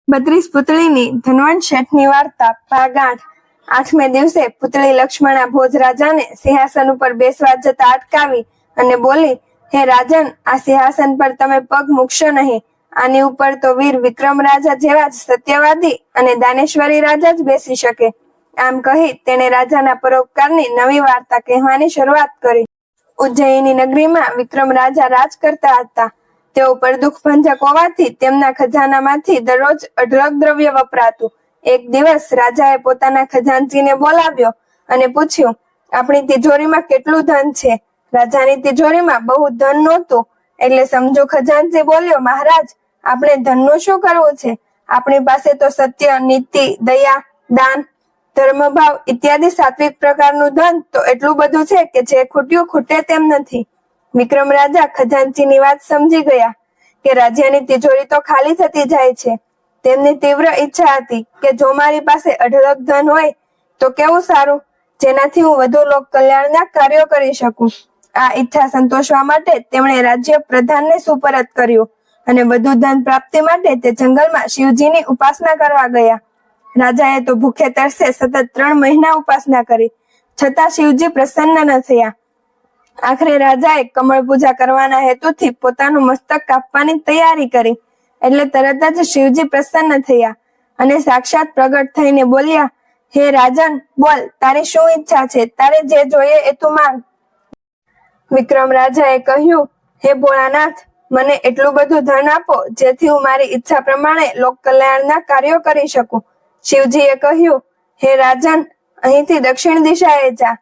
32 પુતળીની ધનવંત શેઠની વાર્તા ભાગ 8। 8મે દિવસે પુતળી લક્ષ્મણા ભોજ રાજાને સિંહાસન ઉપર બેસવા જતા અટકાવી અને બોલી, હે રાજન, આ સિંહાસન પર તમે પગ મૂકશો નહીં। આની ઉપર તો વીર વિક્રમ રાજા જેવા જ સત્યવાદી અને દાનેશ્વરી રાજા જ બેસી શકે। આમ કહી તેણે રાજાના પરોપકારની નવી વાર્તા કહેવાની શરૂઆત કરી। ઉજ્જૈની નગરીમાં વિક્રમ રાજા રાજ કરતા હતા। તેઓ પરદુખ ભંજક હોવાથી તેમના ખજાનામાંથી દરરોજ અઢળક દ્રવ્ય વપરાતું। એક દિવસ રાજાએ પોતાના ખજાનચીને બોલાવ્યો અને પૂછ્યું, આપણી તિજોરીમાં કેટલું ધન છે? રાજાની તિજોરીમાં બહુ ધન નહોતું, એટલે સમજો ખજાનચી બોલ્યો, મહારાજ, આપણે ધનનું શું કરવું છે? આપણી પાસે તો સત્ય, નીતિ, દયા, દાન, ધર્મભાવ ઇત્યાદિ સાત્વિક પ્રકારનું ધન તો એટલું બધું છે કે જે ખૂટ્યું ખૂટે તેમ નથી। વિક્રમ રાજા ખજાનચીની વાત સમજી ગયા કે રાજ્યની તિજોરી તો ખાલી થતી જાય છે। તેમની તીવ્ર ઈચ્છા હતી કે જો મારી પાસે અઢળક ધન હોય તો કેવું સારું, જેનાથી હું વધુ લોક કલ્યાણના કાર્યો કરી શકું। આ ઈચ્છા સંતોષવા માટે તેમણે રાજ્ય પ્રધાનને સુપરત કર્યું અને વધુ ધન પ્રાપ્તિ માટે તે જંગલમાં શિવજીની ઉપાસના કરવા ગયા। રાજાએ તો ભૂખે તરસે સતત 3 મહિના ઉપાસના કરી, છતાં શિવજી પ્રસન્ન ન થયા। આખરે રાજાએ કમળ પૂજા કરવાના હેતુથી પોતાનું મસ્તક કાપવાની તૈયારી કરી, એટલે તરત જ શિવજી પ્રસન્ન થયા અને સાક્ષાત પ્રગટ થઈને બોલ્યા, હે રાજન, બોલ, તારી શું ઈચ્છા છે? તારે જે જોઈએ એ તું માંગ। વિક્રમ રાજાએ કહ્યું, હે ભોળાનાથ, મને એટલું બધું ધન આપો જેથી હું મારી ઈચ્છા પ્રમાણે લોક કલ્યાણના કાર્યો કરી શકું। શિવજીએ કહ્યું, હે રાજન, અહીંથી દક્ષિણ દિશાએ જા,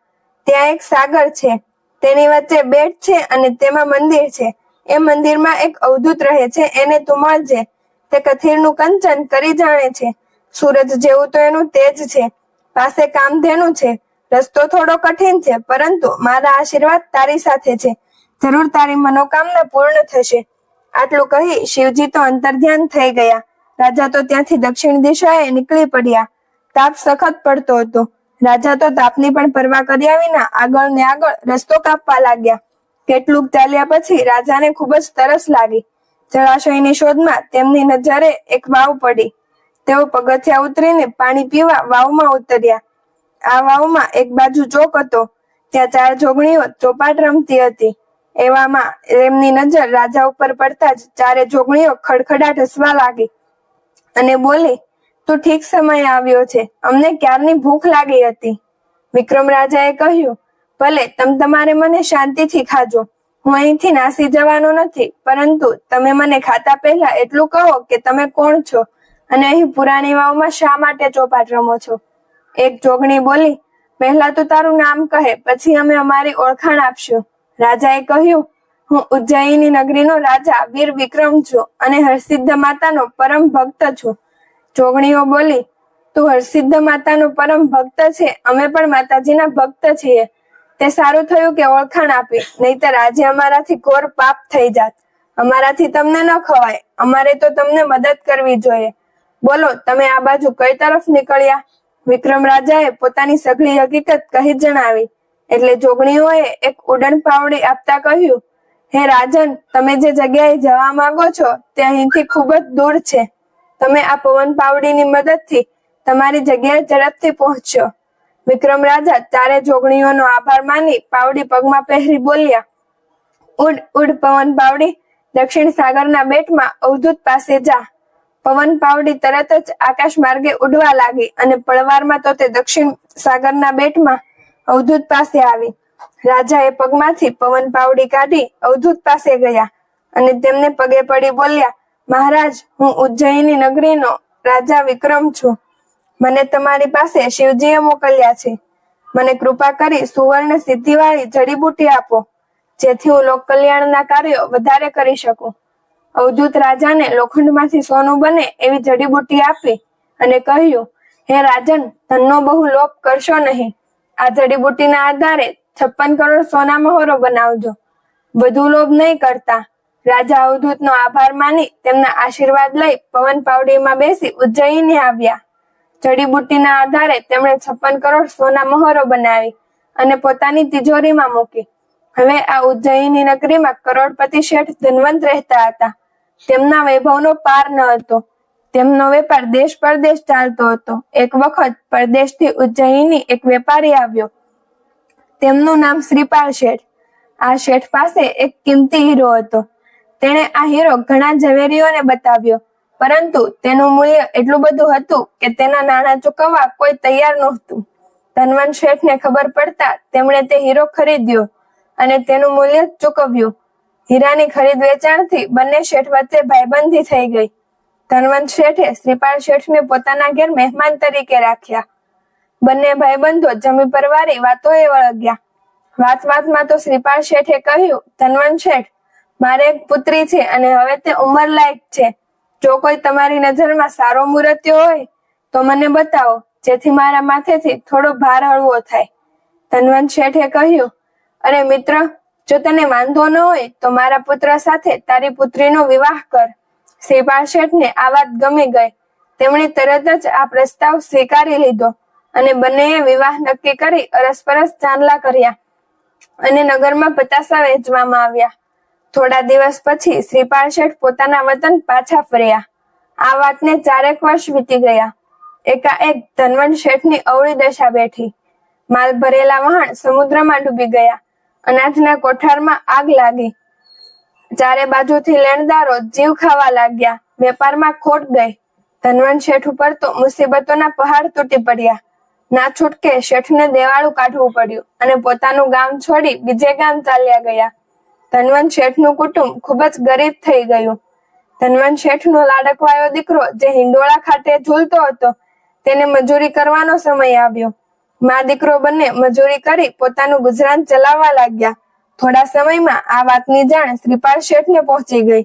ત્યાં એક સાગર છે, તેની વચ્ચે બેટ છે અને તેમાં મંદિર છે। એ મંદિરમાં એક અવધૂત રહે છે, એને તું મળજે। તે કથિરનું કંચન કરી જાણે છે, સૂરજ જેવું તો એનું તેજ છે, પાસે કામધેનુ છે, રસ્તો થોડો કઠિન છે, પરંતુ મારા આશીર્વાદ તારી સાથે છે, જરૂર તારી મનોકામના પૂર્ણ થશે। આટલું કહી શિવજી તો અંતર્ધ્યાન થઈ ગયા। રાજા તો ત્યાંથી દક્ષિણ દિશાએ નીકળી પડ્યા। તાપ સખત પડતો હતો। રાજા તો તાપની પણ પરવા કર્યા વિના આગળ ને આગળ રસ્તો કાપવા લાગ્યા। કેટલુંક ચાલ્યા પછી રાજાને ખૂબ જ તરસ લાગી। જળાશયની શોધમાં તેમની નજરે એક વાવ પડી। તેઓ પગથિયા ઉતરીને પાણી પીવા વાવમાં ઉતર્યા। આ વાવમાં એક બાજુ ચોક હતો, ત્યાં 4 જોગણીઓ ચોપાટ રમતી હતી। એવામાં એમની નજર રાજા ઉપર પડતા જ 4 જોગણીઓ ખડખડાટ હસવા લાગી અને બોલી, તું ઠીક સમયે આવ્યો છે, અમને ક્યારની ભૂખ લાગી હતી। વિક્રમ રાજાએ કહ્યું, ભલે, તમારે મને શાંતિથી ખાજો, હું અહીંથી નાસી જવાનો નથી, પરંતુ તમે મને ખાતા પહેલા એટલું કહો કે તમે કોણ છો અને અહીં પુરાણી વાવમાં શા માટે ચોપાટ રમો છો? એક જોગણી બોલી, પહેલા તું તારું નામ કહે, પછી અમે અમારી ઓળખાણ આપશું। રાજાએ કહ્યું, હું ઉજ્જૈની નગરીનો રાજા વીર વિક્રમ છું અને હરસિદ્ધ માતાનો પરમ ભક્ત છું। જોગણીઓ બોલી, તું હરસિદ્ધ માતાનો પરમ ભક્ત છે, અમે પણ માતાજીના ભક્ત છીએ। તે સારું થયું કે ઓળખાણ આપી, નહીતર આજે અમારાથી ઘોર પાપ થઈ જાત। અમારાથી તમને ન ખવાય, અમારે તો તમને મદદ કરવી જોઈએ। બોલો, તમે આ બાજુ કઈ તરફ નીકળ્યા? વિક્રમ રાજાએ પોતાની સઘળી હકીકત કહી જણાવી, એટલે જોગણીઓએ એક ઉડન પાવડી આપતા કહ્યું, હે રાજન, તમે જે જગ્યાએ જવા માંગો છો તે અહીંથી ખૂબ જ દૂર છે। તમે આ પવન પાવડીની મદદથી તમારી જગ્યાએ ઝડપથી પહોંચશો। વિક્રમ રાજા 4 જોગણીઓનો આભાર માની પાવડી પગમાં પહેરી બોલ્યા, ઉડ ઉડ પવન પાવડી, દક્ષિણ સાગરના બેટમાં અવધૂત પાસે જા। પવન પાવડી તરત જ આકાશ માર્ગે ઉડવા લાગી અને પળવારમાં તો તે દક્ષિણ સાગરના બેટમાં અવધૂત પાસે આવી। રાજાએ પગમાંથી પવન પાવડી કાઢી અવધૂત પાસે ગયા અને તેમને પગે પડી બોલ્યા, મહારાજ, હું ઉજ્જૈની નગરીનો રાજા વિક્રમ છું। મને તમારી પાસે શિવજીએ મોકલ્યા છે। મને કૃપા કરી સુવર્ણ સિદ્ધિવાળી જડીબુટી આપો, જેથી હું લોક કલ્યાણના કાર્યો વધારે કરી શકું। અવધૂત રાજાને લોખંડમાંથી સોનું બને એવી જડીબુટી આપી અને કહ્યું, હે રાજન, ધનનો બહુ લોભ કરશો નહીં। આ જડીબુટીના આધારે 56 કરોડ સોના મહોરો બનાવજો, વધુ લોભ નહીં કરતા। રાજા અવધૂતનો આભાર માની તેમના આશીર્વાદ લઈ પવન પાવડીમાં બેસી ઉજ્જૈની આવ્યા। જડીબુટીના આધારે તેમણે 56 કરોડ સોના મહોરો બનાવી અને પોતાની તિજોરીમાં મૂકી। હવે આ ઉજ્જૈની નગરીમાં કરોડપતિ શેઠ ધનવંત રહેતા હતા। તેમના વૈભવનો પાર ન હતો। તેમનો વેપાર દેશ પરદેશ ચાલતો હતો. એક વખત પરદેશથી ઉજ્જૈની એક વેપારી આવ્યો. તેમનું નામ શ્રીપાલ શેઠ. આ શેઠ પાસે એક કિંમતી હીરો હતો. તેણે આ હીરો ઘણા ઝવેરીઓને બતાવ્યો, પરંતુ તેનું મૂલ્ય એટલું બધું હતું કે તેના નાણાં ચૂકવવા કોઈ તૈયાર નહોતું. ધનવંત શેઠને ખબર પડતા તેમણે તે હીરો ખરીદ્યો અને તેનું મૂલ્ય ચૂકવ્યું. હીરાની ખરીદ વેચાણથી બંને શેઠ વચ્ચે ભાઈબંધી થઈ ગઈ. ધનવંત શેઠે શ્રીપાલ શેઠને પોતાના ઘેર મહેમાન તરીકે રાખ્યા. બંને ભાઈબંધો જમી પરવારી વાતોએ વળગ્યા. વાતમાં તો શ્રીપાલ શેઠે કહ્યું, ધનવંત શેઠ, મારે એક પુત્રી છે અને હવે તે ઉંમરલાયક છે. જો કોઈ તમારી નજરમાં સારો મૂર્તિયો હોય તો મને બતાવો, જેથી મારા માથેથી થોડો ભાર હળવો થાય. ધનવંત શેઠે કહ્યું, અરે મિત્ર, જો તને વાંધો ન હોય તો મારા પુત્ર સાથે તારી પુત્રીનો વિવાહ કર. શ્રીપાલ શેઠને આ વાત ગમી ગઈ. તેમણે તરત જ આ પ્રસ્તાવ સ્વીકારી લીધો અને બંનેએ વિવાહ નક્કી કરી અરસપરસ ચાંદલા કર્યા અને નગરમાં પતાસા વહેંચવામાં આવ્યા. થોડા દિવસ પછી શ્રીપાલ શેઠ પોતાના વતન પાછા ફર્યા. આ વાતને 4 વર્ષ વીતી ગયા. એકાએક ધનવંત શેઠની અવળી દશા બેઠી. માલ ભરેલા વહાણ સમુદ્રમાં ડૂબી ગયા. અનાજના કોઠારમાં આગ લાગી. ચારે બાજુથી લેણદારો જીવ ખાવા લાગ્યા. વેપારમાં ખોટ ગઈ. ધનવંત શેઠ ઉપર તો મુસીબતોના પહાડ તૂટી પડ્યા. ના છૂટકે શેઠને દેવાળું કાઢવું પડ્યું અને પોતાનું ગામ છોડી બીજે ગામ ચાલ્યા ગયા. ધનવંત શેઠનું કુટુંબ ખૂબ જ ગરીબ થઈ ગયું. ધનવંત શેઠનો લાડકવાયો દીકરો જે હિંડોળા ખાતે ઝૂલતો હતો, તેને મજૂરી કરવાનો સમય આવ્યો. માં દીકરો બંને મજૂરી કરી પોતાનું ગુજરાન ચલાવવા લાગ્યા. થોડા સમયમાં આ વાતની જાણ શ્રીપાલ શેઠને પહોંચી ગઈ.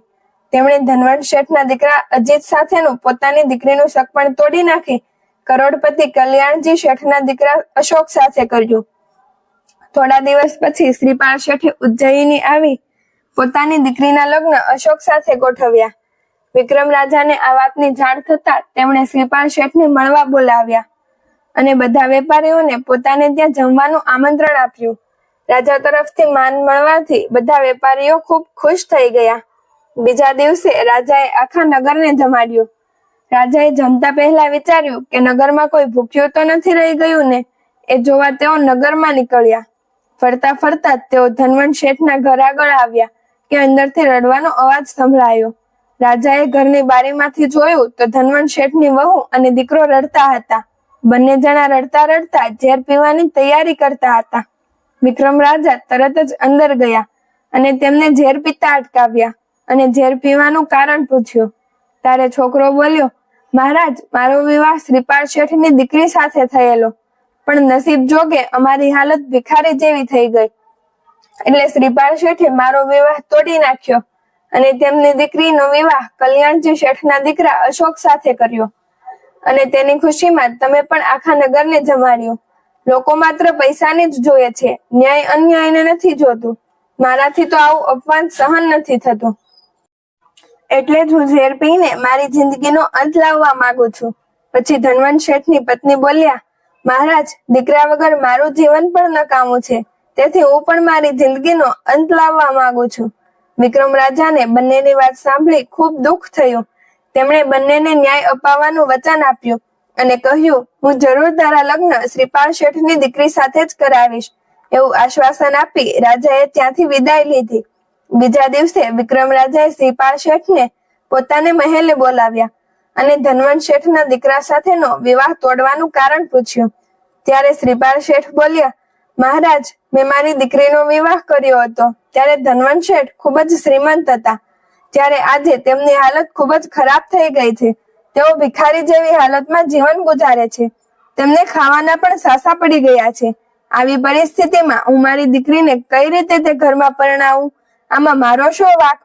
તેમણે ધનવંત શેઠના દીકરા અજીત સાથેનું પોતાની દીકરીનું સગપણ તોડી નાખી કરોડપતિ કલ્યાણજી શેઠના દીકરા અશોક સાથે કર્યું. થોડા દિવસ પછી શ્રીપાલ શેઠે ઉજ્જૈની આવી પોતાની દીકરીના લગ્ન અશોક સાથે ગોઠવ્યા. વિક્રમ રાજાને આ વાતની જાણ થતા તેમણે શ્રીપાલ શેઠને મળવા બોલાવ્યા અને બધા વેપારીઓને પોતાને ત્યાં જમવાનું આમંત્રણ આપ્યું. રાજા તરફથી માન મળવાથી બધા વેપારીઓ ખૂબ ખુશ થઈ ગયા. બીજા દિવસે રાજાએ આખા નગરને જમાડ્યું. રાજાએ જમતા પહેલા વિચાર્યું કે નગરમાં કોઈ ભૂખ્યું તો નથી રહી ગયું ને. એ જોવા તેઓ નગરમાં નીકળ્યા. ફરતા ફરતા તેઓ ધનવંત શેઠના ઘર આગળ આવ્યા કે અંદરથી રડવાનો અવાજ સંભળાયો. રાજાએ ઘરની બારીમાંથી જોયું તો ધનવંત શેઠની વહુ અને દીકરો રડતા હતા. બંને જણા રડતા રડતા ઝેર પીવાની તૈયારી કરતા હતા. વિક્રમ રાજા તરત જ અંદર ગયા અને તેમને ઝેર પીતા અટકાવ્યા અને ઝેર પીવાનું કારણ પૂછ્યું. ત્યારે છોકરો બોલ્યો, મહારાજ, મારો વિવાહ શ્રીપાલ શેઠની દીકરી સાથે થયેલો, પણ નસીબ જોગે અમારી હાલત ભિખારી જેવી થઈ ગઈ. એટલે શ્રીપાલ શેઠે મારો વિવાહ તોડી નાખ્યો અને તેમની દીકરીનો વિવાહ કલ્યાણજી શેઠના દીકરા અશોક સાથે કર્યો. અને તેની ખુશીમાં તમે પણ આખા નગરને જમાડ્યું. લોકો માત્ર પૈસાને જ જોઈએ છે, ન્યાય અન્યાયને નથી જોતું. મારાથી તો આવું અપમાન સહન નથી થતું. એટલે જ હું ઝેર પીને મારી જિંદગીનો અંત લાવવા માંગુ છું. પછી ધનવંત શેઠની પત્ની બોલ્યા, મહારાજ, દીકરા વગર મારું જીવન પણ નકામું છે, તેથી હું પણ મારી જિંદગીનો અંત લાવવા માંગુ છું. વિક્રમ રાજાને બંનેની વાત સાંભળી ખૂબ દુઃખ થયું. તેમણે બંનેને ન્યાય અપાવવાનું વચન આપ્યું અને કહ્યું, હું જરૂર તારા લગ્ન શ્રીપાલ શેઠની દીકરી સાથે જ કરાવીશ. એવું આશ્વાસન આપી રાજાએ ત્યાંથી વિદાય લીધી. બીજા દિવસે વિક્રમ રાજાએ શ્રીપાલ શેઠને પોતાને મહેલે બોલાવ્યા અને ધનવંત શેઠના દીકરા સાથેનો વિવાહ તોડવાનું કારણ પૂછ્યું. ત્યારે શ્રીપાલ શેઠ બોલ્યા, મહારાજ, મેં મારી દીકરીનો વિવાહ કર્યો હતો ત્યારે ધનવંત શેઠ ખૂબ જ શ્રીમંત હતા. ત્યારે આજે તેમની હાલત ખૂબ જ ખરાબ થઈ ગઈ છે. તેઓ ભિખારી જેવી હાલતમાં જીવન ગુજારે છે. તેમને ખાવાના પણ સાસા પડી ગયા છે. આવી પરિસ્થિતિમાં હું મારી દીકરીને કઈ રીતે તે ઘરમાં પરણાવું? આમાં મારો શું વાંક?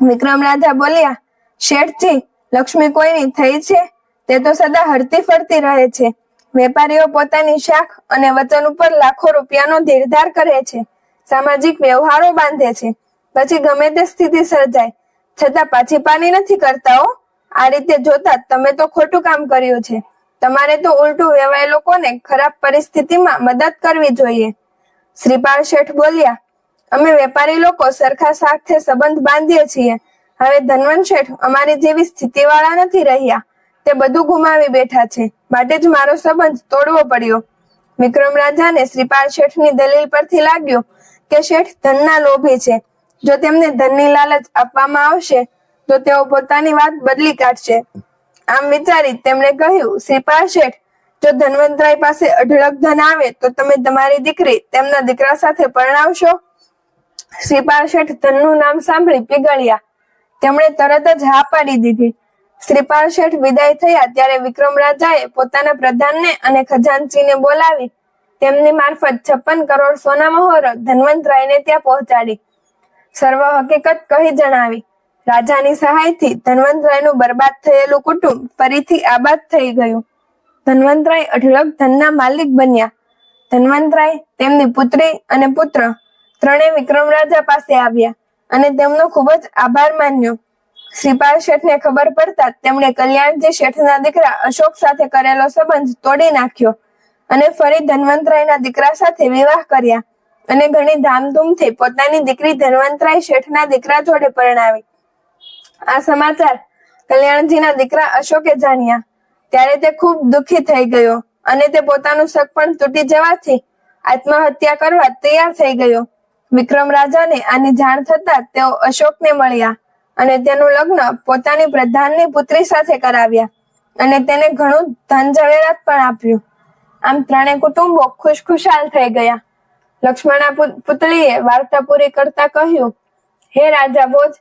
વિક્રમ રાજા બોલ્યા, શેઠજી, લક્ષ્મી કોઈની થઈ છે? તે તો સદા હરતી ફરતી રહે છે. વેપારીઓ પોતાની શાખ અને વચન ઉપર લાખો રૂપિયાનો ધીરધાર કરે છે. સામાજિક વ્યવહારો બાંધે છે. પછી ગમે તે સ્થિતિ સર્જાય છતાં પાછી પાની નથી કરતા. આ રીતે જોતા તમે તો ખોટું કામ કર્યું છે. તમારે તો ઉલટું વેવાય લોકોને ખરાબ પરિસ્થિતિમાં મદદ કરવી જોઈએ. શ્રીપાલ શેઠ બોલ્યા, અમે વેપારી લોકો સરખા સાથે સંબંધ બાંધીએ છીએ હવે ધનવંત શેઠ અમારી જેવી સ્થિતિવાળા નથી રહ્યા. તે બધું ગુમાવી બેઠા છે, માટે જ મારો સંબંધ તોડવો પડ્યો. વિક્રમ રાજાને શ્રીપાલ શેઠની દલીલ પરથી લાગ્યું કે શેઠ ધનના લોભી છે. જો તેમને ધનની લાલચ આપવામાં આવશે તો તેઓ પોતાની વાત બદલી કાઢશે. આમ વિચારી તેમણે કહ્યું, શ્રીપાલ શેઠ, જો ધનવંતરાય પાસે અઢળક ધન આવે તો તમે તમારી દીકરી તેમના દીકરા સાથે પરણાવશો? શ્રીપાલ શેઠ ધનનું નામ સાંભળી પીગળ્યા. તેમણે તરત જ હા પાડી દીધી. શ્રીપાલ શેઠ વિદાય થયા ત્યારે વિક્રમ રાજાએ પોતાના પ્રધાનને અને ખજાનચીને બોલાવી તેમની મારફત 56 કરોડ સોના મહોરો ધનવંતરાયને ત્યાં પહોંચાડી સર્વ હકીકત કહી જણાવી. રાજાની સહાયથી ધનવંતરાયનું બરબાદ થયેલું કુટુંબ ફરીથી આબાદ થઈ ગયું. ધનવંતરાય અઢળક ધનના માલિક બન્યા. ધનવંતરાય, તેમની પુત્રી અને પુત્ર ત્રણેય વિક્રમ રાજા પાસે આવ્યા અને તેમનો ખૂબ જ આભાર માન્યો. શ્રીપાલ શેઠને ખબર પડતા તેમણે કલ્યાણજી શેઠના દીકરા અશોક સાથે કરેલો સંબંધ તોડી નાખ્યો અને ફરી ધનવંતરાયના દીકરા સાથે વિવાહ કર્યા અને ઘણી ધામધૂમથી પોતાની દીકરી ધનવંતરાય શેઠના દીકરા જોડે પરણાવી. આ સમાચાર કલ્યાણજીના દીકરા અશોકે જાણ્યા ત્યારે તે ખૂબ દુઃખી થઈ ગયો અને તે પોતાનું શક પણ તૂટી જવાથી આત્મહત્યા કરવા તૈયાર થઈ ગયો. વિક્રમ રાજાને આની જાણ થતા તેઓ અશોકને મળ્યા અને તેનું લગ્ન પોતાની પ્રધાનની પુત્રી સાથે કરાવ્યા અને તેને ઘણું ધન ઝવેરાત પણ આપ્યું. આમ ત્રણેય કુટુંબો ખુશખુશાલ થઈ ગયા. લક્ષ્મણા પુતળીએ વાર્તા પૂરી કરતા કહ્યું, હે રાજા ભોજ,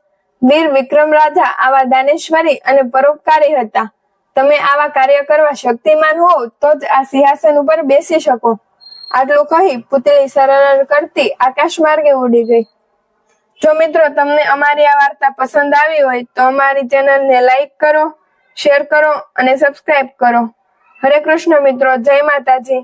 વીર વિક્રમ રાજા આવા દાનેશ્વરી અને પરોપકારી હતા. તમે આવા કાર્ય કરવા શક્તિમાન હોવ તો જ આ સિંહાસન ઉપર બેસી શકો. આટલું કહી પુતળી સરળ કરતી આકાશ માર્ગે ઉડી ગઈ. જો મિત્રો તમને અમારી આ વાર્તા પસંદ આવી હોય તો અમારી ચેનલને લાઈક કરો, શેર કરો અને સબસ્ક્રાઇબ કરો. હરે કૃષ્ણ મિત્રો, જય માતાજી.